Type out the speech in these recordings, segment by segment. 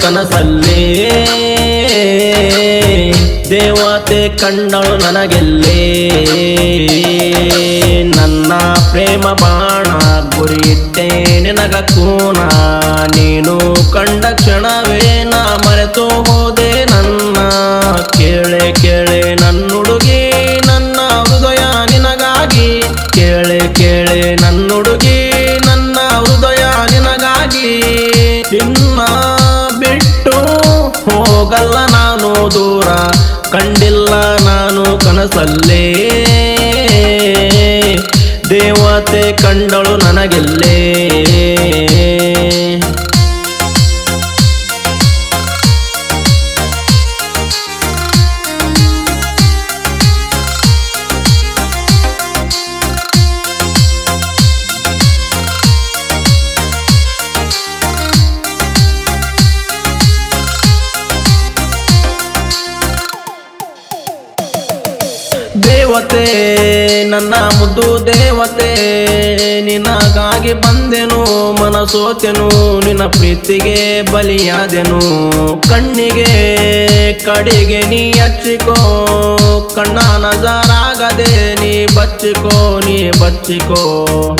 ಕನಸಲ್ಲೇ ದೇವತೆ ಕಂಡಳು ನನಗೆಲ್ಲೇ ನನ್ನ ಪ್ರೇಮ ಬಾಣ ಗುರಿಯಿಟ್ಟೆ ನಿನಗ ಕೂನ ನೀನು ಕಂಡ ಕ್ಷಣವೇ ನಾ ಮರೆತು ಹೋದೆ ನನ್ನ ಕೇಳೆ ಕೇಳೆ ನನ್ನುಡುಗಿ ನನ್ನ ಹೃದಯ ನಿನಗಾಗಿ ಕೇಳೆ ಕೇಳೆ ನನ್ನುಡುಗಿ ನನ್ನ ಹೃದಯ ನಿನಗಾಗಿ ನಿನ್ನ ಬಿಟ್ಟು ಹೋಗಲ್ಲ ನಾನು ದೂರ ಕಂಡಿಲ್ಲ ನಾನು ಕನಸಲ್ಲೇ ದೇವತೆ ಕಂಡಳು ನನಗೆಲ್ಲೇ ದೇವತೆ ನನ್ನ ಮುದ್ದು ದೇವತೆ ನಿನಗಾಗಿ ಬಂದೆನು ಮನಸೋತೆನು ನಿನ್ನ ಪ್ರೀತಿಗೆ ಬಲಿಯಾದೆನು ಕಣ್ಣಿಗೆ ಕಡೆಗೆ ನೀ ಹಚ್ಚಿಕೋ ಕಣ್ಣ ನಜರಾಗದೆ ನೀ ಬಚ್ಚಿಕೋ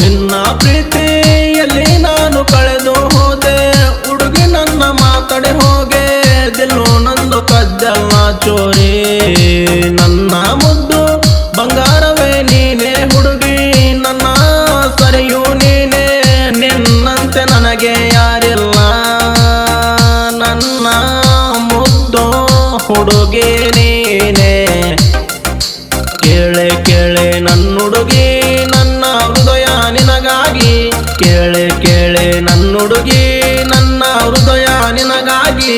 ನಿನ್ನ ಪ್ರೀತಿಯಲ್ಲಿ ನಾನು ಕಳೆದು ಹೋದೆ ಹುಡುಗಿ ನನ್ನ ಮಾತಡೆ ಹೋಗೆ ದಿಲ್ಲು ನಂದು ಕದ್ದಲ್ಲ ಚೋರಿ ನನ್ನ ಮುದ್ದು ಬಂಗಾರವೇ ನೀನೇ ಹುಡುಗಿ ನನ್ನ ಸರಿಯು ನೀನೇ ನಿನ್ನಂತೆ ನನಗೆ ಯಾರಿಲ್ಲ ನನ್ನ ಮುದ್ದು ಹುಡುಗಿ ನೀನೇ ಕೇಳೆ ಕೇಳೆ ನನ್ನುಡುಗಿ ನನ್ನ ಹೃದಯ ನಿನಗಾಗಿ ಕೇಳೆ ಕೇಳೆ ನನ್ನುಡುಗಿ ನನ್ನ ಹೃದಯ ನಿನಗಾಗಿ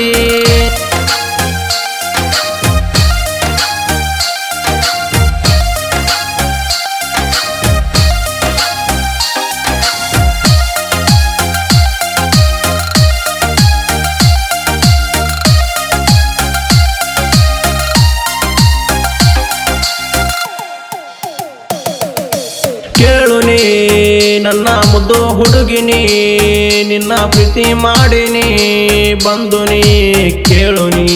ಕೇಳು ನೀ ನನ್ನ ಮುದ್ದು ಹುಡುಗಿನಿ ನಿನ್ನ ಪ್ರೀತಿ ಮಾಡಿನಿ ಬಂದು ನೀ ಕೇಳು ನೀ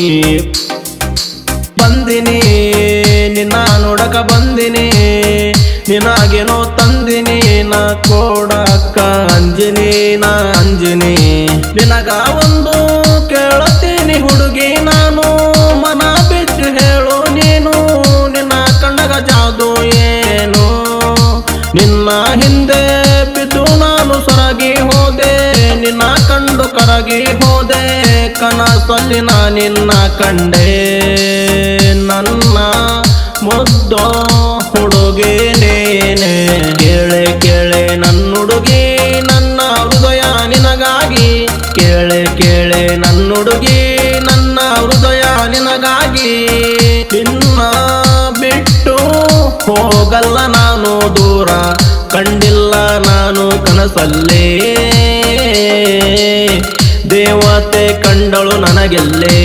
ಬಂದಿನಿ ನಿನ್ನ ನೋಡಕ ಬಂದಿನಿ ನಿನಗೇನೋ ತಂದಿನಿ ನಾ ಕೊಡಕ್ಕ ಅಂಜಿನಿ ನಿನಗ ಒಂದು ಕೇಳುತ್ತೀನಿ ಹುಡುಗಿ ನಾನು ಮನ ಬಿಟ್ಟು ಹೇಳು ನೀನು ನಿನ್ನ ಕಣ್ಣಗ ಜಾದು ಏನು ನಿನ್ನ ಹಿಂದೆ ಬಿದ್ದು ನಾನು ಸೊರಗಿ ಹೋದೆ ನಿನ್ನ ಕಂಡು ಕರಗಿ ಹೋದೆ ಕನಸಲ್ಲಿ ನಿನ್ನ ಕಂಡೆ ನನ್ನ ಮುದ್ದು ಹುಡುಗಿ ನೀನೆ ಕೇಳೆ ಕೇಳೆ ನನ್ನುಡುಗಿ ನನ್ನ ಹೃದಯ ನಿನಗಾಗಿ ಕೇಳೆ ಕೇಳೆ ನನ್ನುಡುಗಿ ನನ್ನ ಹೃದಯ ನಿನಗಾಗಿ ನಿನ್ನ ಬಿಟ್ಟು ಹೋಗಲ್ಲ ನಾನು ದೂರ ಕಂಡಿಲ್ಲ ನಾನು ಕನಸಲ್ಲೇ ದೇವತೆ ಕಂಡಳು ನನಗೆಲ್ಲೇ